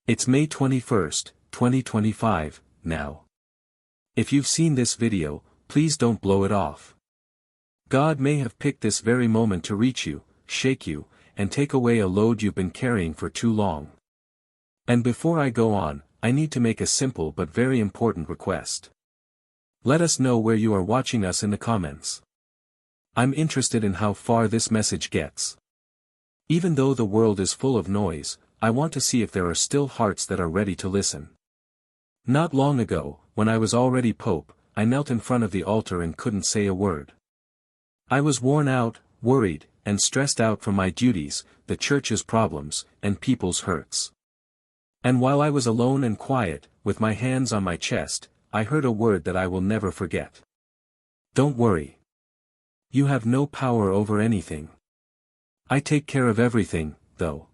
It's May 21st, 2025, now. If you've seen this video, please don't blow it off. God may have picked this very moment to reach you, shake you, and take away a load you've been carrying for too long. And before I go on, I need to make a simple but very important request. Let us know where you are watching us in the comments. I'm interested in how far this message gets. Even though the world is full of noise, I want to see if there are still hearts that are ready to listen. Not long ago, when I was already Pope, I knelt in front of the altar and couldn't say a word. I was worn out, worried, and stressed out from my duties, the church's problems, and people's hurts. And while I was alone and quiet, with my hands on my chest, I heard a word that I will never forget. Don't worry. You have no power over anything. I take care of everything, though.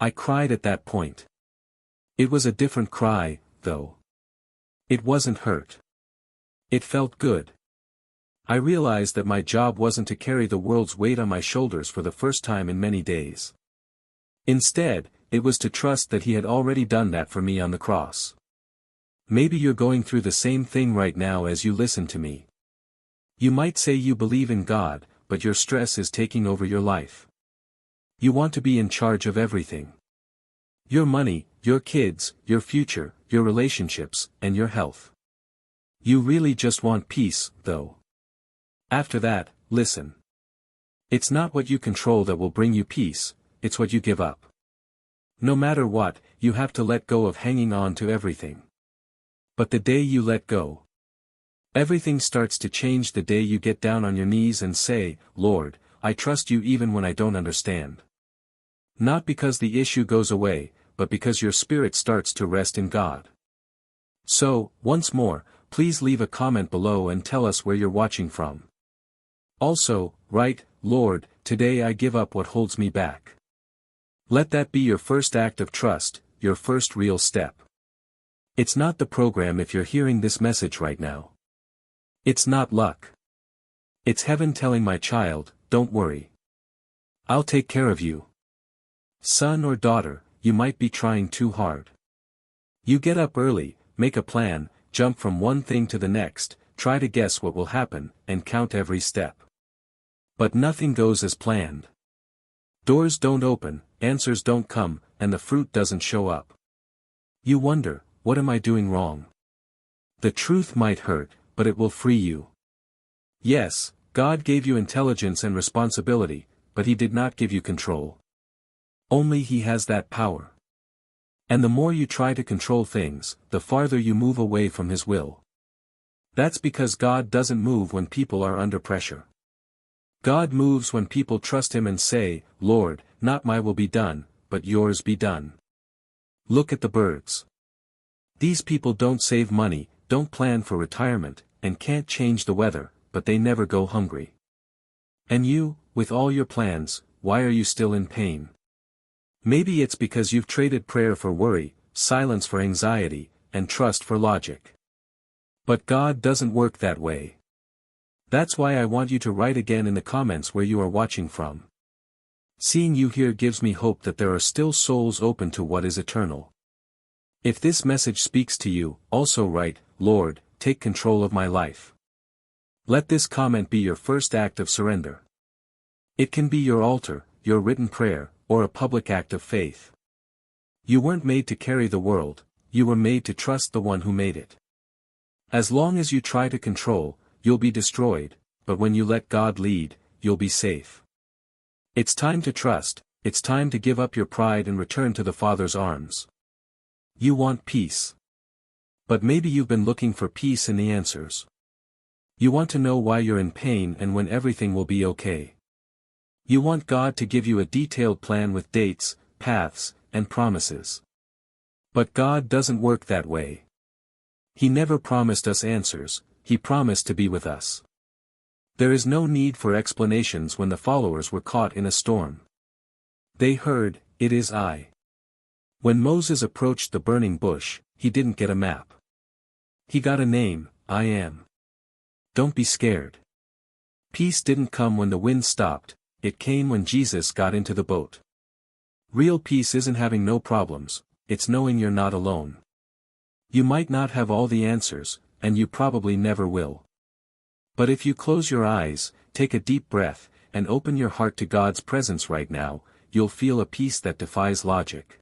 I cried at that point. It was a different cry, though. It wasn't hurt. It felt good. I realized that my job wasn't to carry the world's weight on my shoulders for the first time in many days. Instead, it was to trust that He had already done that for me on the cross. Maybe you're going through the same thing right now as you listen to me. You might say you believe in God, but your stress is taking over your life. You want to be in charge of everything. Your money, your kids, your future, your relationships, and your health. You really just want peace, though. After that, listen. It's not what you control that will bring you peace, it's what you give up. No matter what, you have to let go of hanging on to everything. But the day you let go, everything starts to change. The day you get down on your knees and say, Lord, I trust you even when I don't understand. Not because the issue goes away, but because your spirit starts to rest in God. So, once more, please leave a comment below and tell us where you're watching from. Also, write, Lord, today I give up what holds me back. Let that be your first act of trust, your first real step. It's not the program if you're hearing this message right now. It's not luck. It's heaven telling my child, don't worry. I'll take care of you. Son or daughter, you might be trying too hard. You get up early, make a plan, jump from one thing to the next, try to guess what will happen, and count every step. But nothing goes as planned. Doors don't open, answers don't come, and the fruit doesn't show up. You wonder, what am I doing wrong? The truth might hurt, but it will free you. Yes, God gave you intelligence and responsibility, but He did not give you control. Only He has that power. And the more you try to control things, the farther you move away from His will. That's because God doesn't move when people are under pressure. God moves when people trust Him and say, Lord, not my will be done, but yours be done. Look at the birds. These people don't save money, don't plan for retirement, and can't change the weather, but they never go hungry. And you, with all your plans, why are you still in pain? Maybe it's because you've traded prayer for worry, silence for anxiety, and trust for logic. But God doesn't work that way. That's why I want you to write again in the comments where you are watching from. Seeing you here gives me hope that there are still souls open to what is eternal. If this message speaks to you, also write, Lord, take control of my life. Let this comment be your first act of surrender. It can be your altar, your written prayer, or a public act of faith. You weren't made to carry the world, you were made to trust the one who made it. As long as you try to control, you'll be destroyed, but when you let God lead, you'll be safe. It's time to trust, it's time to give up your pride and return to the Father's arms. You want peace. But maybe you've been looking for peace in the answers. You want to know why you're in pain and when everything will be okay. You want God to give you a detailed plan with dates, paths, and promises. But God doesn't work that way. He never promised us answers, He promised to be with us. There is no need for explanations when the followers were caught in a storm. They heard, "It is I." When Moses approached the burning bush, he didn't get a map. He got a name, I Am. Don't be scared. Peace didn't come when the wind stopped, it came when Jesus got into the boat. Real peace isn't having no problems, it's knowing you're not alone. You might not have all the answers, and you probably never will. But if you close your eyes, take a deep breath, and open your heart to God's presence right now, you'll feel a peace that defies logic.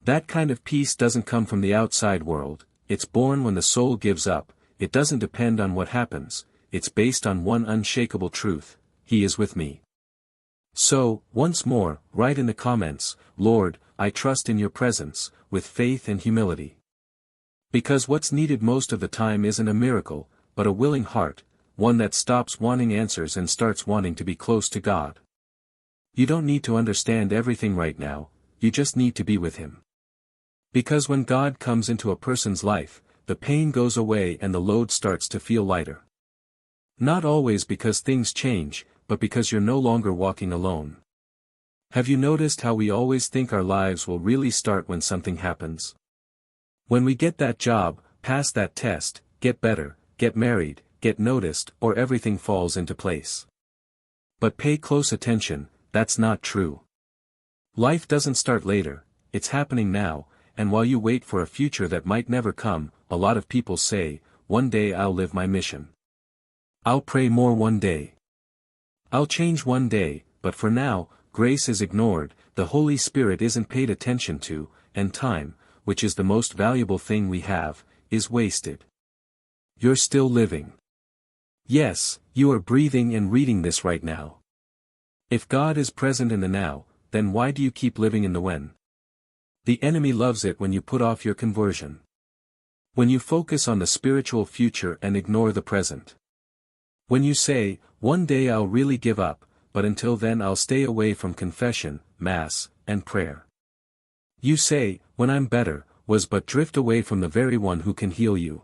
That kind of peace doesn't come from the outside world, it's born when the soul gives up. It doesn't depend on what happens, it's based on one unshakable truth: He is with me. So, once more, write in the comments, "Lord, I trust in your presence," with faith and humility. Because what's needed most of the time isn't a miracle, but a willing heart, one that stops wanting answers and starts wanting to be close to God. You don't need to understand everything right now, you just need to be with Him. Because when God comes into a person's life, the pain goes away and the load starts to feel lighter. Not always because things change, but because you're no longer walking alone. Have you noticed how we always think our lives will really start when something happens? When we get that job, pass that test, get better, get married, get noticed, or everything falls into place. But pay close attention, that's not true. Life doesn't start later, it's happening now, and while you wait for a future that might never come, a lot of people say, "One day I'll live my mission. I'll pray more one day. I'll change one day," but for now, grace is ignored, the Holy Spirit isn't paid attention to, and time, which is the most valuable thing we have, is wasted. You're still living. Yes, you are breathing and reading this right now. If God is present in the now, then why do you keep living in the when? The enemy loves it when you put off your conversion. When you focus on the spiritual future and ignore the present. When you say, "One day I'll really give up, but until then I'll stay away from confession, mass, and prayer." You say, "When I'm better," but drift away from the very one who can heal you.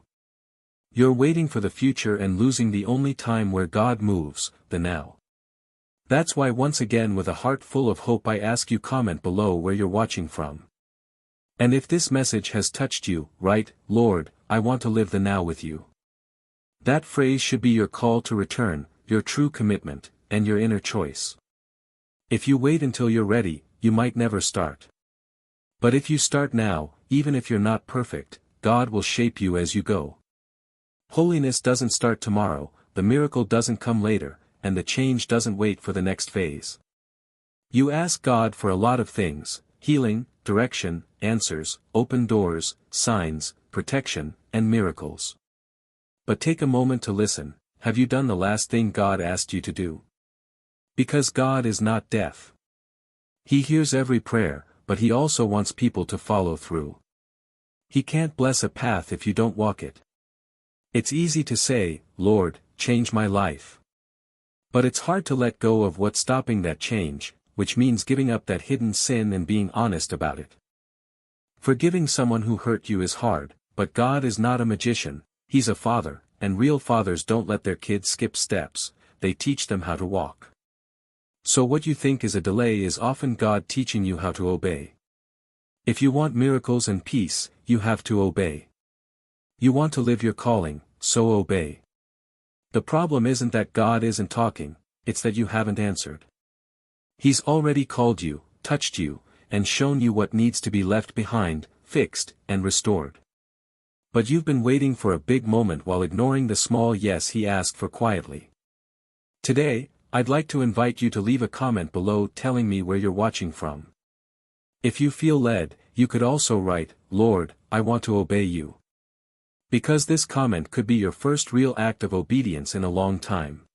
You're waiting for the future and losing the only time where God moves, the now. That's why once again, with a heart full of hope, I ask you, comment below where you're watching from. And if this message has touched you, write, "Lord, I want to live the now with you." That phrase should be your call to return, your true commitment, and your inner choice. If you wait until you're ready, you might never start. But if you start now, even if you're not perfect, God will shape you as you go. Holiness doesn't start tomorrow, the miracle doesn't come later, and the change doesn't wait for the next phase. You ask God for a lot of things: healing, direction, answers, open doors, signs, protection, and miracles. But take a moment to listen. Have you done the last thing God asked you to do? Because God is not deaf. He hears every prayer, but He also wants people to follow through. He can't bless a path if you don't walk it. It's easy to say, "Lord, change my life." But it's hard to let go of what's stopping that change, which means giving up that hidden sin and being honest about it. Forgiving someone who hurt you is hard, but God is not a magician, He's a father, and real fathers don't let their kids skip steps, they teach them how to walk. So what you think is a delay is often God teaching you how to obey. If you want miracles and peace, you have to obey. You want to live your calling, so obey. The problem isn't that God isn't talking, it's that you haven't answered. He's already called you, touched you, and shown you what needs to be left behind, fixed, and restored. But you've been waiting for a big moment while ignoring the small yes He asked for quietly. Today, I'd like to invite you to leave a comment below telling me where you're watching from. If you feel led, you could also write, "Lord, I want to obey you." Because this comment could be your first real act of obedience in a long time.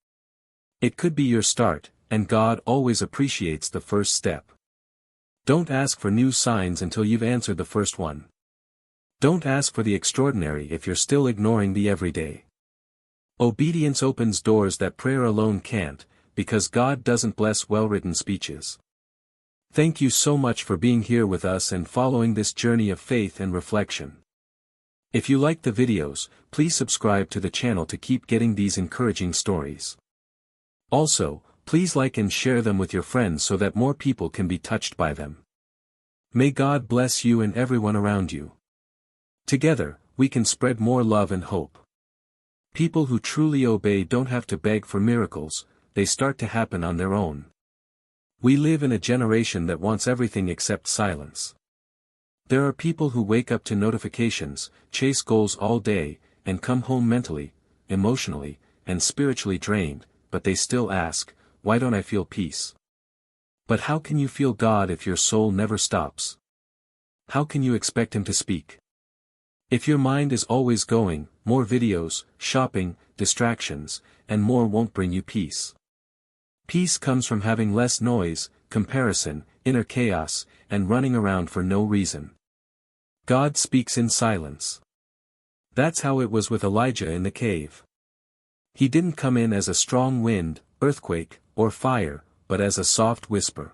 It could be your start, and God always appreciates the first step. Don't ask for new signs until you've answered the first one. Don't ask for the extraordinary if you're still ignoring the everyday. Obedience opens doors that prayer alone can't, because God doesn't bless well-written speeches. Thank you so much for being here with us and following this journey of faith and reflection. If you like the videos, please subscribe to the channel to keep getting these encouraging stories. Also, please like and share them with your friends so that more people can be touched by them. May God bless you and everyone around you. Together, we can spread more love and hope. People who truly obey don't have to beg for miracles, they start to happen on their own. We live in a generation that wants everything except silence. There are people who wake up to notifications, chase goals all day, and come home mentally, emotionally, and spiritually drained, but they still ask, "Why don't I feel peace?" But how can you feel God if your soul never stops? How can you expect Him to speak? If your mind is always going, more videos, shopping, distractions, and more won't bring you peace. Peace comes from having less noise, comparison, inner chaos, and running around for no reason. God speaks in silence. That's how it was with Elijah in the cave. He didn't come in as a strong wind, earthquake, or fire, but as a soft whisper.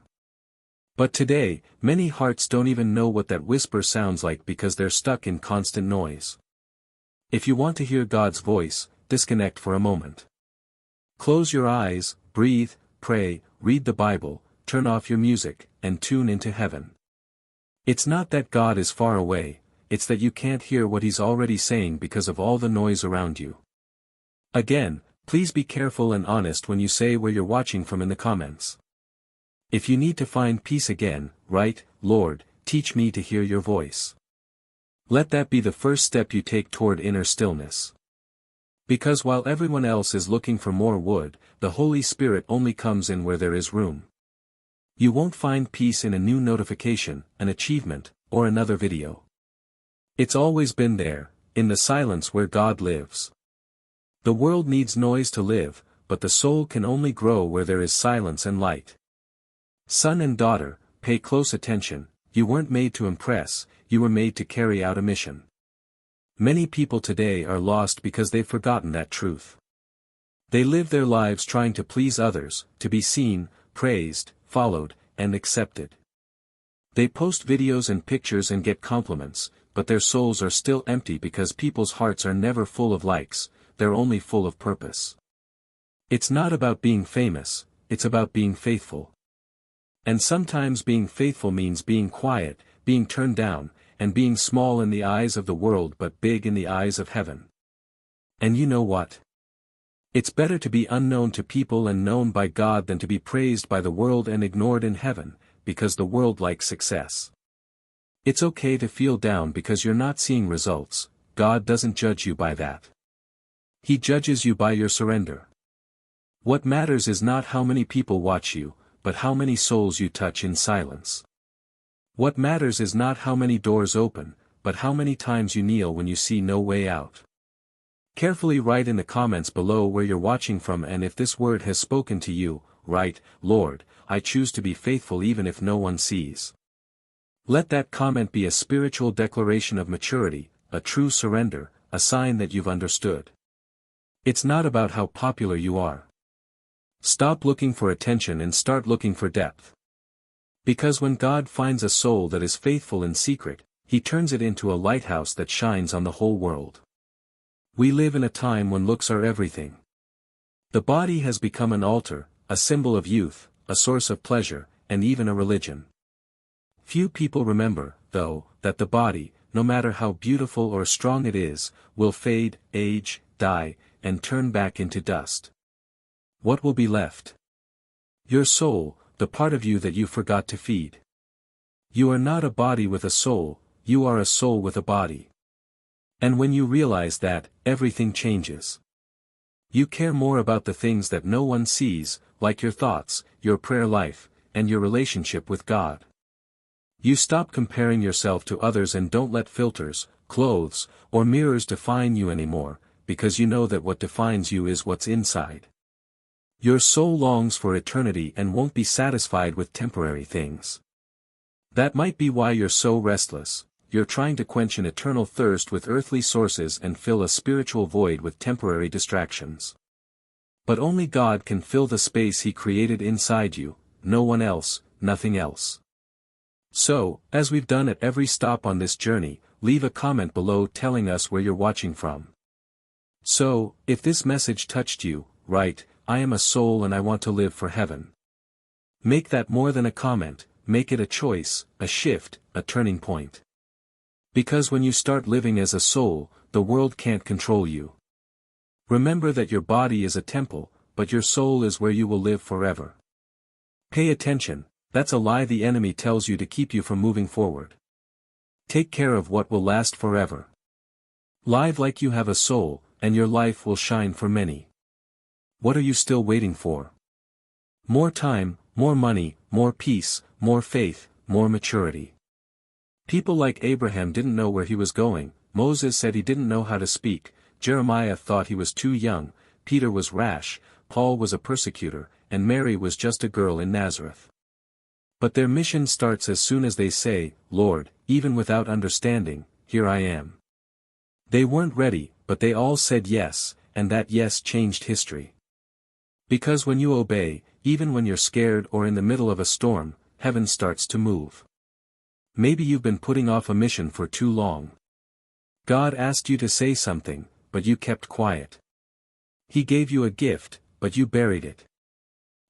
But today, many hearts don't even know what that whisper sounds like because they're stuck in constant noise. If you want to hear God's voice, disconnect for a moment. Close your eyes, breathe, pray, read the Bible, turn off your music, and tune into heaven. It's not that God is far away, it's that you can't hear what He's already saying because of all the noise around you. Again, please be careful and honest when you say where you're watching from in the comments. If you need to find peace again, write, "Lord, teach me to hear your voice." Let that be the first step you take toward inner stillness. Because while everyone else is looking for more wood, the Holy Spirit only comes in where there is room. You won't find peace in a new notification, an achievement, or another video. It's always been there, in the silence where God lives. The world needs noise to live, but the soul can only grow where there is silence and light. Son and daughter, pay close attention, you weren't made to impress, you were made to carry out a mission. Many people today are lost because they've forgotten that truth. They live their lives trying to please others, to be seen, praised, followed, and accepted. They post videos and pictures and get compliments, but their souls are still empty because people's hearts are never full of likes, they're only full of purpose. It's not about being famous, it's about being faithful. And sometimes being faithful means being quiet, being turned down, and being small in the eyes of the world but big in the eyes of heaven. And you know what? It's better to be unknown to people and known by God than to be praised by the world and ignored in heaven, because the world likes success. It's okay to feel down because you're not seeing results. God doesn't judge you by that. He judges you by your surrender. What matters is not how many people watch you, but how many souls you touch in silence. What matters is not how many doors open, but how many times you kneel when you see no way out. Carefully write in the comments below where you're watching from, and if this word has spoken to you, write, "Lord, I choose to be faithful even if no one sees." Let that comment be a spiritual declaration of maturity, a true surrender, a sign that you've understood. It's not about how popular you are. Stop looking for attention and start looking for depth. Because when God finds a soul that is faithful in secret, He turns it into a lighthouse that shines on the whole world. We live in a time when looks are everything. The body has become an altar, a symbol of youth, a source of pleasure, and even a religion. Few people remember, though, that the body, no matter how beautiful or strong it is, will fade, age, die, and turn back into dust. What will be left? Your soul, the part of you that you forgot to feed. You are not a body with a soul, you are a soul with a body. And when you realize that, everything changes. You care more about the things that no one sees, like your thoughts, your prayer life, and your relationship with God. You stop comparing yourself to others and don't let filters, clothes, or mirrors define you anymore, because you know that what defines you is what's inside. Your soul longs for eternity and won't be satisfied with temporary things. That might be why you're so restless. You're trying to quench an eternal thirst with earthly sources and fill a spiritual void with temporary distractions. But only God can fill the space He created inside you, no one else, nothing else. So, as we've done at every stop on this journey, leave a comment below telling us where you're watching from. So, if this message touched you, write, "I am a soul and I want to live for heaven." Make that more than a comment, make it a choice, a shift, a turning point. Because when you start living as a soul, the world can't control you. Remember that your body is a temple, but your soul is where you will live forever. Pay attention, that's a lie the enemy tells you to keep you from moving forward. Take care of what will last forever. Live like you have a soul, and your life will shine for many. What are you still waiting for? More time, more money, more peace, more faith, more maturity. People like Abraham didn't know where he was going, Moses said he didn't know how to speak, Jeremiah thought he was too young, Peter was rash, Paul was a persecutor, and Mary was just a girl in Nazareth. But their mission starts as soon as they say, Lord, even without understanding, here I am. They weren't ready, but they all said yes, and that yes changed history. Because when you obey, even when you're scared or in the middle of a storm, heaven starts to move. Maybe you've been putting off a mission for too long. God asked you to say something, but you kept quiet. He gave you a gift, but you buried it.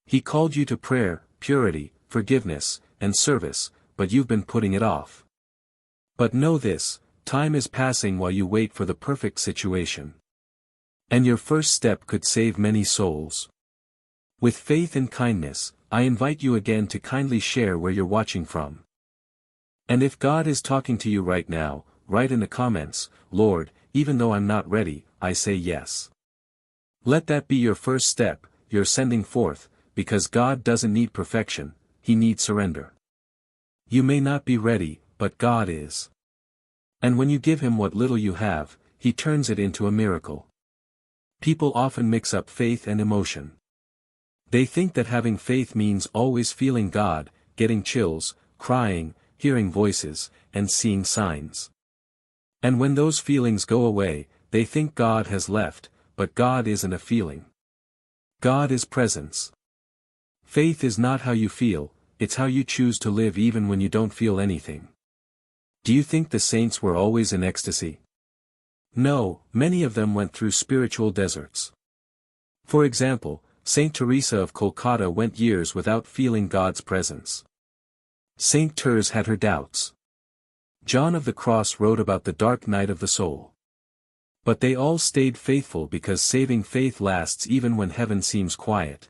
He called you to prayer, purity, forgiveness, and service, but you've been putting it off. But know this, time is passing while you wait for the perfect situation. And your first step could save many souls. With faith and kindness, I invite you again to kindly share where you're watching from. And if God is talking to you right now, write in the comments, Lord, even though I'm not ready, I say yes. Let that be your first step, your sending forth, because God doesn't need perfection, He needs surrender. You may not be ready, but God is. And when you give Him what little you have, He turns it into a miracle. People often mix up faith and emotion. They think that having faith means always feeling God, getting chills, crying, hearing voices, and seeing signs. And when those feelings go away, they think God has left, but God isn't a feeling. God is presence. Faith is not how you feel, it's how you choose to live even when you don't feel anything. Do you think the saints were always in ecstasy? No, many of them went through spiritual deserts. For example, Saint Teresa of Kolkata went years without feeling God's presence. Saint Therese had her doubts. John of the Cross wrote about the dark night of the soul. But they all stayed faithful because saving faith lasts even when heaven seems quiet.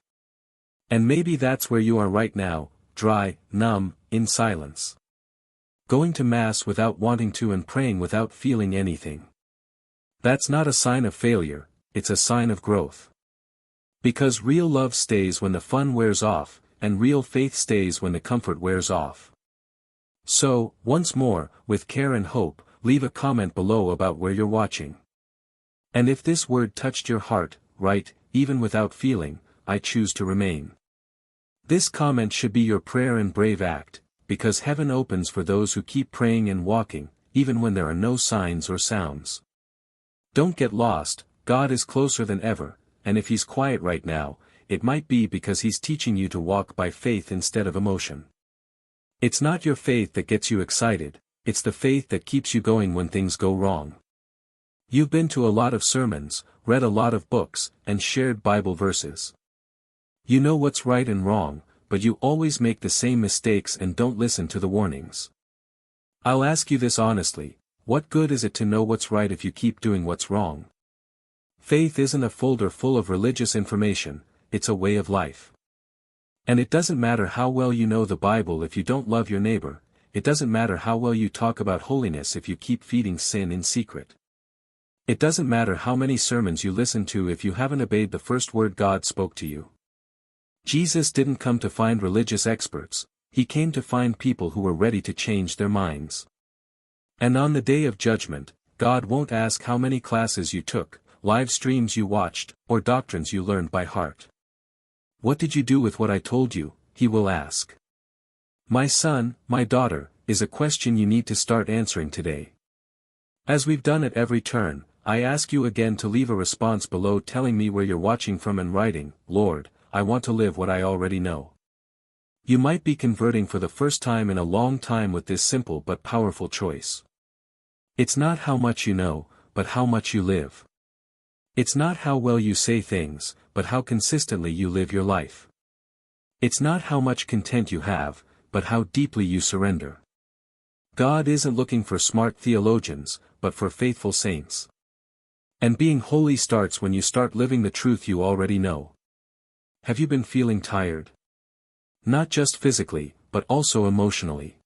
And maybe that's where you are right now, dry, numb, in silence. Going to Mass without wanting to and praying without feeling anything. That's not a sign of failure, it's a sign of growth. Because real love stays when the fun wears off, and real faith stays when the comfort wears off. So, once more, with care and hope, leave a comment below about where you're watching. And if this word touched your heart, write, even without feeling, I choose to remain. This comment should be your prayer and brave act, because heaven opens for those who keep praying and walking, even when there are no signs or sounds. Don't get lost, God is closer than ever, and if He's quiet right now, it might be because He's teaching you to walk by faith instead of emotion. It's not your faith that gets you excited, it's the faith that keeps you going when things go wrong. You've been to a lot of sermons, read a lot of books, and shared Bible verses. You know what's right and wrong, but you always make the same mistakes and don't listen to the warnings. I'll ask you this honestly, what good is it to know what's right if you keep doing what's wrong? Faith isn't a folder full of religious information, it's a way of life. And it doesn't matter how well you know the Bible if you don't love your neighbor, it doesn't matter how well you talk about holiness if you keep feeding sin in secret. It doesn't matter how many sermons you listen to if you haven't obeyed the first word God spoke to you. Jesus didn't come to find religious experts, He came to find people who were ready to change their minds. And on the day of judgment, God won't ask how many classes you took, live streams you watched, or doctrines you learned by heart. What did you do with what I told you, He will ask. My son, my daughter, is a question you need to start answering today. As we've done at every turn, I ask you again to leave a response below telling me where you're watching from and writing, Lord, I want to live what I already know. You might be converting for the first time in a long time with this simple but powerful choice. It's not how much you know, but how much you live. It's not how well you say things, but how consistently you live your life. It's not how much content you have, but how deeply you surrender. God isn't looking for smart theologians, but for faithful saints. And being holy starts when you start living the truth you already know. Have you been feeling tired? Not just physically, but also emotionally.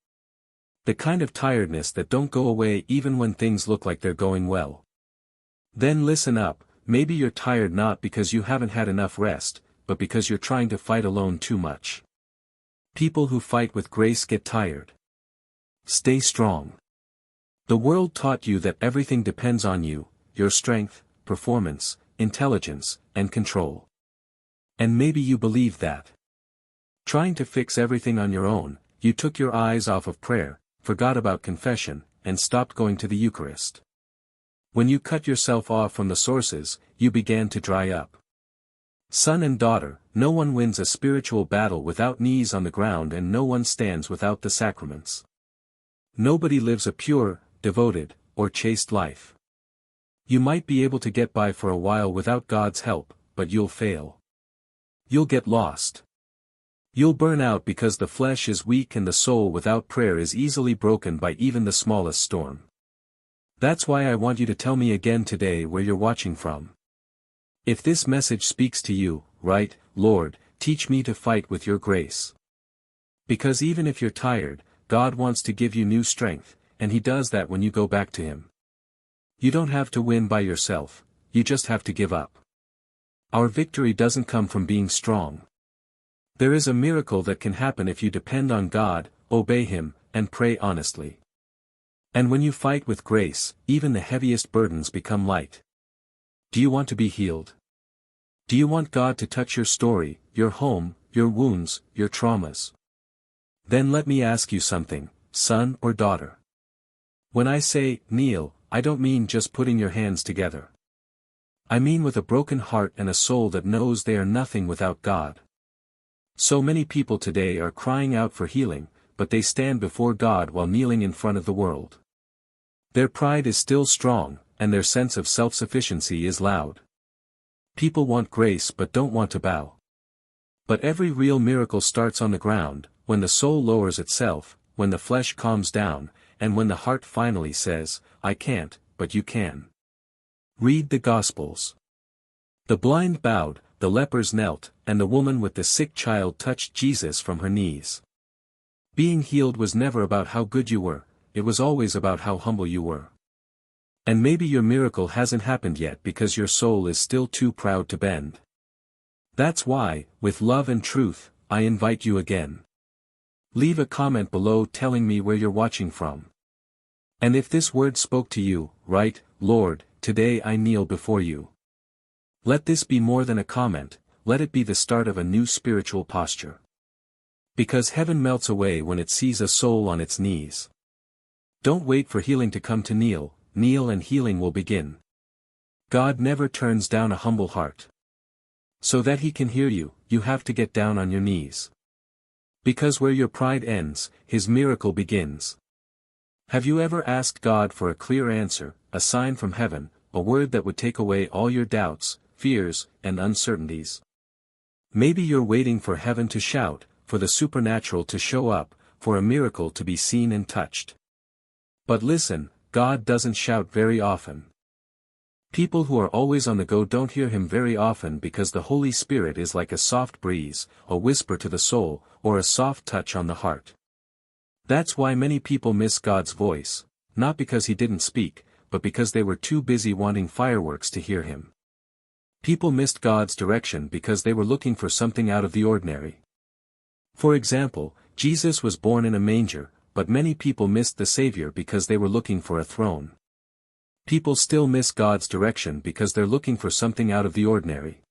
The kind of tiredness that don't go away even when things look like they're going well. Then listen up, maybe you're tired not because you haven't had enough rest, but because you're trying to fight alone too much. People who fight with grace get tired. Stay strong. The world taught you that everything depends on you, your strength, performance, intelligence, and control. And maybe you believe that. Trying to fix everything on your own, you took your eyes off of prayer, forgot about confession, and stopped going to the Eucharist. When you cut yourself off from the sources, you began to dry up. Son and daughter, no one wins a spiritual battle without knees on the ground, and no one stands without the sacraments. Nobody lives a pure, devoted, or chaste life. You might be able to get by for a while without God's help, but you'll fail. You'll get lost. You'll burn out because the flesh is weak and the soul without prayer is easily broken by even the smallest storm. That's why I want you to tell me again today where you're watching from. If this message speaks to you, write, Lord, teach me to fight with your grace. Because even if you're tired, God wants to give you new strength, and He does that when you go back to Him. You don't have to win by yourself, you just have to give up. Our victory doesn't come from being strong. There is a miracle that can happen if you depend on God, obey Him, and pray honestly. And when you fight with grace, even the heaviest burdens become light. Do you want to be healed? Do you want God to touch your story, your home, your wounds, your traumas? Then let me ask you something, son or daughter. When I say, kneel, I don't mean just putting your hands together. I mean with a broken heart and a soul that knows they are nothing without God. So many people today are crying out for healing, but they stand before God while kneeling in front of the world. Their pride is still strong, and their sense of self-sufficiency is loud. People want grace but don't want to bow. But every real miracle starts on the ground, when the soul lowers itself, when the flesh calms down, and when the heart finally says, I can't, but you can. Read the Gospels. The blind bowed, the lepers knelt, and the woman with the sick child touched Jesus from her knees. Being healed was never about how good you were, it was always about how humble you were. And maybe your miracle hasn't happened yet because your soul is still too proud to bend. That's why, with love and truth, I invite you again. Leave a comment below telling me where you're watching from. And if this word spoke to you, write, Lord, today I kneel before you. Let this be more than a comment, let it be the start of a new spiritual posture. Because heaven melts away when it sees a soul on its knees. Don't wait for healing to come to kneel, kneel and healing will begin. God never turns down a humble heart. So that He can hear you, you have to get down on your knees. Because where your pride ends, His miracle begins. Have you ever asked God for a clear answer, a sign from heaven, a word that would take away all your doubts, fears, and uncertainties? Maybe you're waiting for heaven to shout, for the supernatural to show up, for a miracle to be seen and touched. But listen, God doesn't shout very often. People who are always on the go don't hear Him very often because the Holy Spirit is like a soft breeze, a whisper to the soul, or a soft touch on the heart. That's why many people miss God's voice, not because He didn't speak, but because they were too busy wanting fireworks to hear Him. People missed God's direction because they were looking for something out of the ordinary. For example, Jesus was born in a manger, but many people missed the Savior because they were looking for a throne. People still miss God's direction because they're looking for something out of the ordinary.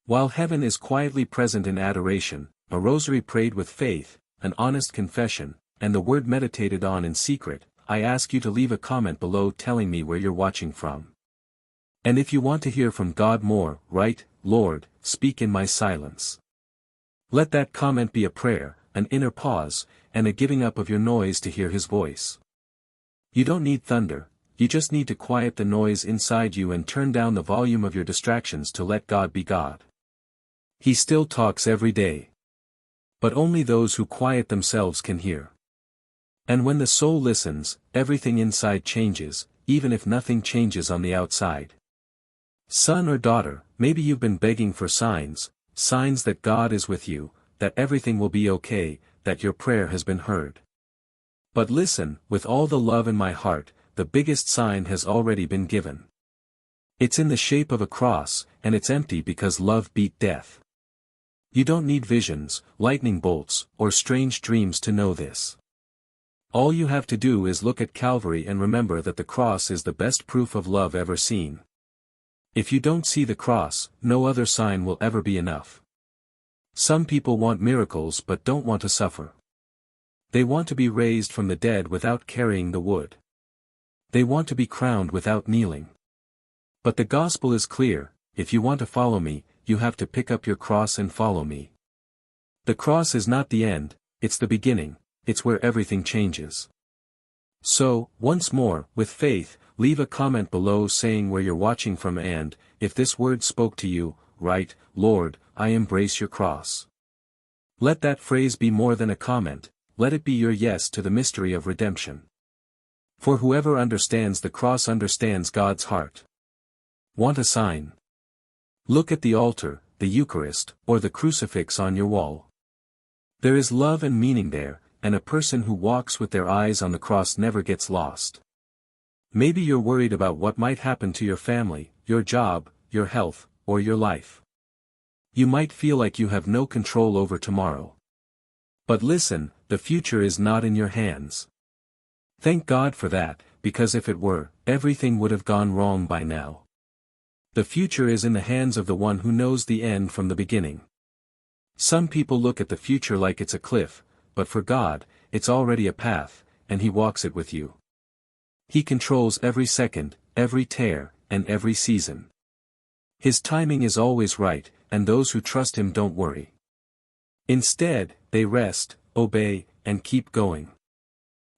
While heaven is quietly present in adoration, a rosary prayed with faith, an honest confession, and the word meditated on in secret, I ask you to leave a comment below telling me where you're watching from. And if you want to hear from God more, write, Lord, speak in my silence. Let that comment be a prayer, an inner pause, and a giving up of your noise to hear His voice. You don't need thunder, you just need to quiet the noise inside you and turn down the volume of your distractions to let God be God. He still talks every day. But only those who quiet themselves can hear. And when the soul listens, everything inside changes, even if nothing changes on the outside. Son or daughter, maybe you've been begging for signs, signs that God is with you, that everything will be okay, that your prayer has been heard. But listen, with all the love in my heart, the biggest sign has already been given. It's in the shape of a cross, and it's empty because love beat death. You don't need visions, lightning bolts, or strange dreams to know this. All you have to do is look at Calvary and remember that the cross is the best proof of love ever seen. If you don't see the cross, no other sign will ever be enough. Some people want miracles but don't want to suffer. They want to be raised from the dead without carrying the wood. They want to be crowned without kneeling. But the gospel is clear: if you want to follow me, you have to pick up your cross and follow me. The cross is not the end, it's the beginning, it's where everything changes. So, once more, with faith, leave a comment below saying where you're watching from, and, if this word spoke to you, write, "Lord, I embrace your cross." Let that phrase be more than a comment, let it be your yes to the mystery of redemption. For whoever understands the cross understands God's heart. Want a sign? Look at the altar, the Eucharist, or the crucifix on your wall. There is love and meaning there, and a person who walks with their eyes on the cross never gets lost. Maybe you're worried about what might happen to your family, your job, your health, or your life. You might feel like you have no control over tomorrow. But listen, the future is not in your hands. Thank God for that, because if it were, everything would have gone wrong by now. The future is in the hands of the one who knows the end from the beginning. Some people look at the future like it's a cliff, but for God, it's already a path, and He walks it with you. He controls every second, every tear, and every season. His timing is always right, and those who trust Him don't worry. Instead, they rest, obey, and keep going.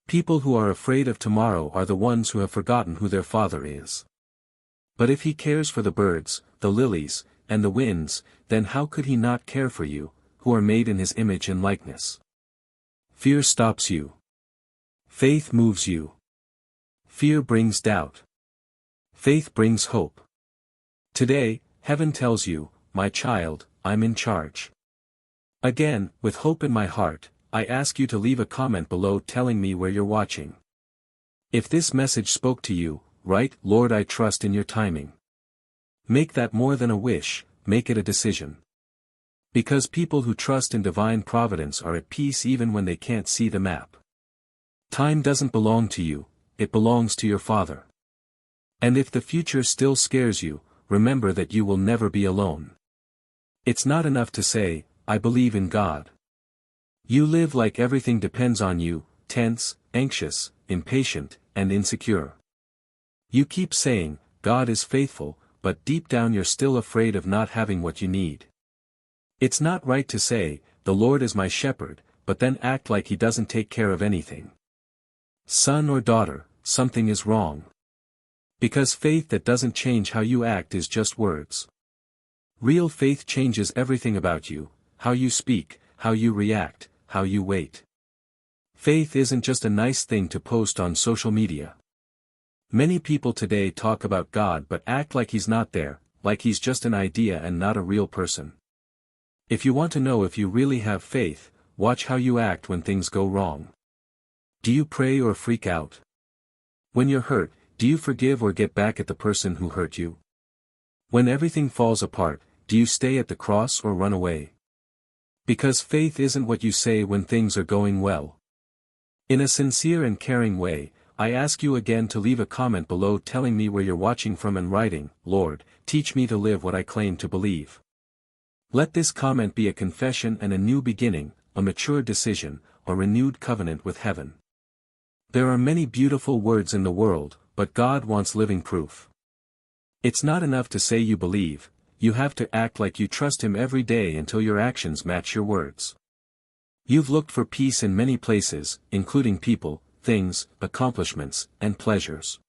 People who are afraid of tomorrow are the ones who have forgotten who their Father is. But if He cares for the birds, the lilies, and the winds, then how could He not care for you, who are made in His image and likeness? Fear stops you. Faith moves you. Fear brings doubt. Faith brings hope. Today, heaven tells you, "My child, I'm in charge." Again, with hope in my heart, I ask you to leave a comment below telling me where you're watching. If this message spoke to you, write, "Lord, I trust in your timing." Make that more than a wish, make it a decision. Because people who trust in divine providence are at peace even when they can't see the map. Time doesn't belong to you, it belongs to your Father. And if the future still scares you, remember that you will never be alone. It's not enough to say, "I believe in God." You live like everything depends on you, tense, anxious, impatient, and insecure. You keep saying, "God is faithful," but deep down you're still afraid of not having what you need. It's not right to say, "The Lord is my shepherd," but then act like He doesn't take care of anything. Son or daughter, something is wrong. Because faith that doesn't change how you act is just words. Real faith changes everything about you, how you speak, how you react, how you wait. Faith isn't just a nice thing to post on social media. Many people today talk about God but act like He's not there, like He's just an idea and not a real person. If you want to know if you really have faith, watch how you act when things go wrong. Do you pray or freak out? When you're hurt, do you forgive or get back at the person who hurt you? When everything falls apart, do you stay at the cross or run away? Because faith isn't what you say when things are going well. In a sincere and caring way, I ask you again to leave a comment below telling me where you're watching from and writing, "Lord, teach me to live what I claim to believe." Let this comment be a confession and a new beginning, a mature decision, a renewed covenant with heaven. There are many beautiful words in the world, but God wants living proof. It's not enough to say you believe, you have to act like you trust Him every day until your actions match your words. You've looked for peace in many places, including people, things, accomplishments, and pleasures.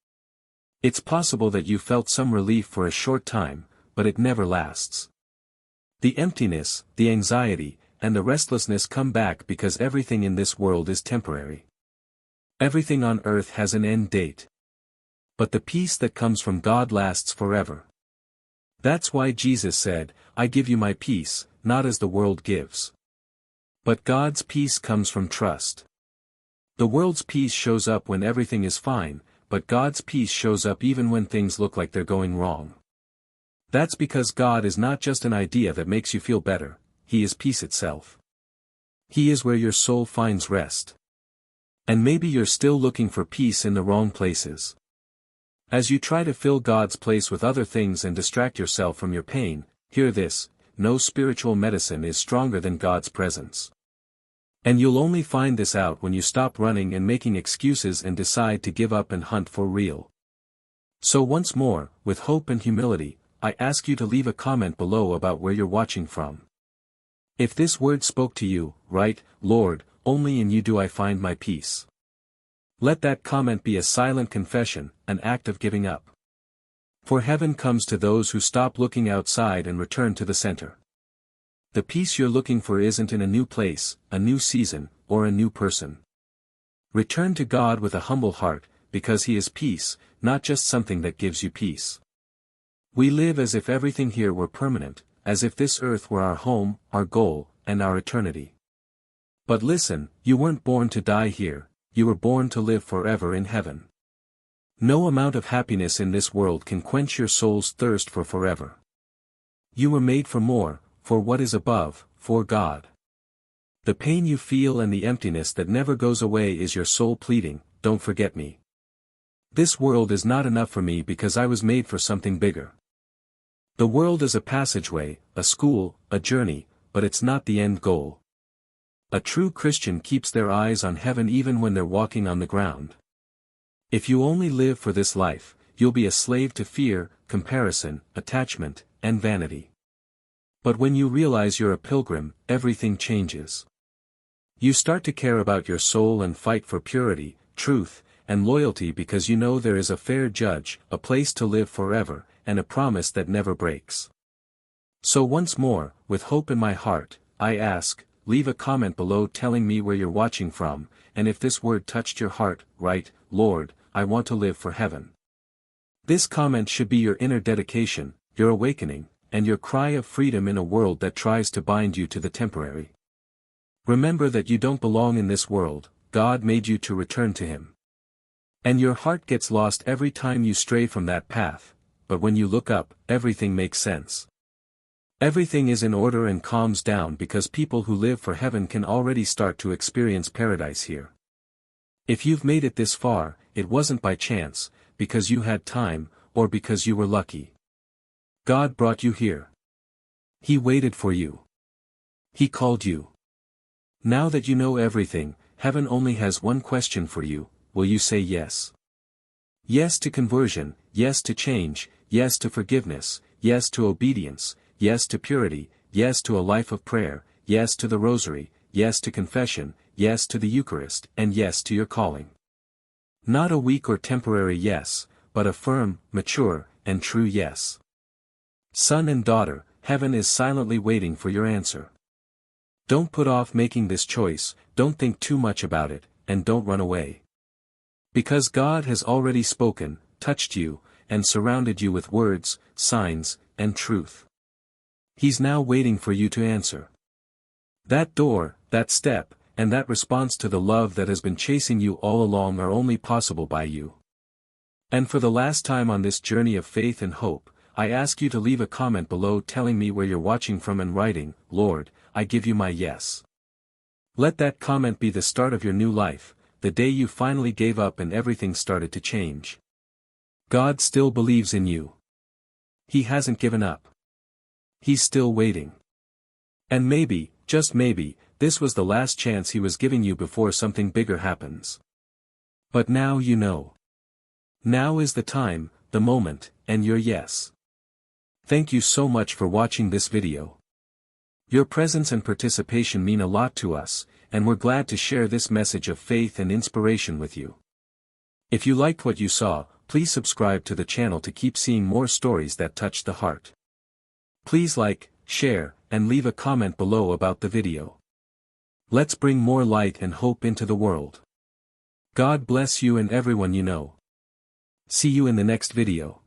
It's possible that you felt some relief for a short time, but it never lasts. The emptiness, the anxiety, and the restlessness come back because everything in this world is temporary. Everything on earth has an end date. But the peace that comes from God lasts forever. That's why Jesus said, "I give you my peace, not as the world gives." But God's peace comes from trust. The world's peace shows up when everything is fine, but God's peace shows up even when things look like they're going wrong. That's because God is not just an idea that makes you feel better, He is peace itself. He is where your soul finds rest. And maybe you're still looking for peace in the wrong places. As you try to fill God's place with other things and distract yourself from your pain, hear this: no spiritual medicine is stronger than God's presence. And you'll only find this out when you stop running and making excuses and decide to give up and hunt for real. So once more, with hope and humility, I ask you to leave a comment below about where you're watching from. If this word spoke to you, write, "Lord, only in you do I find my peace." Let that comment be a silent confession, an act of giving up. For heaven comes to those who stop looking outside and return to the center. The peace you're looking for isn't in a new place, a new season, or a new person. Return to God with a humble heart, because He is peace, not just something that gives you peace. We live as if everything here were permanent, as if this earth were our home, our goal, and our eternity. But listen, you weren't born to die here, you were born to live forever in heaven. No amount of happiness in this world can quench your soul's thirst for forever. You were made for more, for what is above, for God. The pain you feel and the emptiness that never goes away is your soul pleading, "Don't forget me. This world is not enough for me because I was made for something bigger." The world is a passageway, a school, a journey, but it's not the end goal. A true Christian keeps their eyes on heaven even when they're walking on the ground. If you only live for this life, you'll be a slave to fear, comparison, attachment, and vanity. But when you realize you're a pilgrim, everything changes. You start to care about your soul and fight for purity, truth, and loyalty because you know there is a fair judge, a place to live forever, and a promise that never breaks. So once more, with hope in my heart, I ask, leave a comment below telling me where you're watching from, and if this word touched your heart, write, "Lord, I want to live for heaven." This comment should be your inner dedication, your awakening, and your cry of freedom in a world that tries to bind you to the temporary. Remember that you don't belong in this world, God made you to return to Him. And your heart gets lost every time you stray from that path, but when you look up, everything makes sense. Everything is in order and calms down because people who live for heaven can already start to experience paradise here. If you've made it this far, it wasn't by chance, because you had time, or because you were lucky. God brought you here. He waited for you. He called you. Now that you know everything, heaven only has one question for you: will you say yes? Yes to conversion, yes to change, yes to forgiveness, yes to obedience, yes to purity, yes to a life of prayer, yes to the rosary, yes to confession, yes to the Eucharist, and yes to your calling. Not a weak or temporary yes, but a firm, mature, and true yes. Son and daughter, heaven is silently waiting for your answer. Don't put off making this choice, don't think too much about it, and don't run away. Because God has already spoken, touched you, and surrounded you with words, signs, and truth. He's now waiting for you to answer. That door, that step, and that response to the love that has been chasing you all along are only possible by you. And for the last time on this journey of faith and hope, I ask you to leave a comment below telling me where you're watching from and writing, "Lord, I give you my yes." Let that comment be the start of your new life, the day you finally gave up and everything started to change. God still believes in you. He hasn't given up. He's still waiting. And maybe, just maybe, this was the last chance He was giving you before something bigger happens. But now you know. Now is the time, the moment, and your yes. Thank you so much for watching this video. Your presence and participation mean a lot to us, and we're glad to share this message of faith and inspiration with you. If you liked what you saw, please subscribe to the channel to keep seeing more stories that touch the heart. Please like, share, and leave a comment below about the video. Let's bring more light and hope into the world. God bless you and everyone you know. See you in the next video.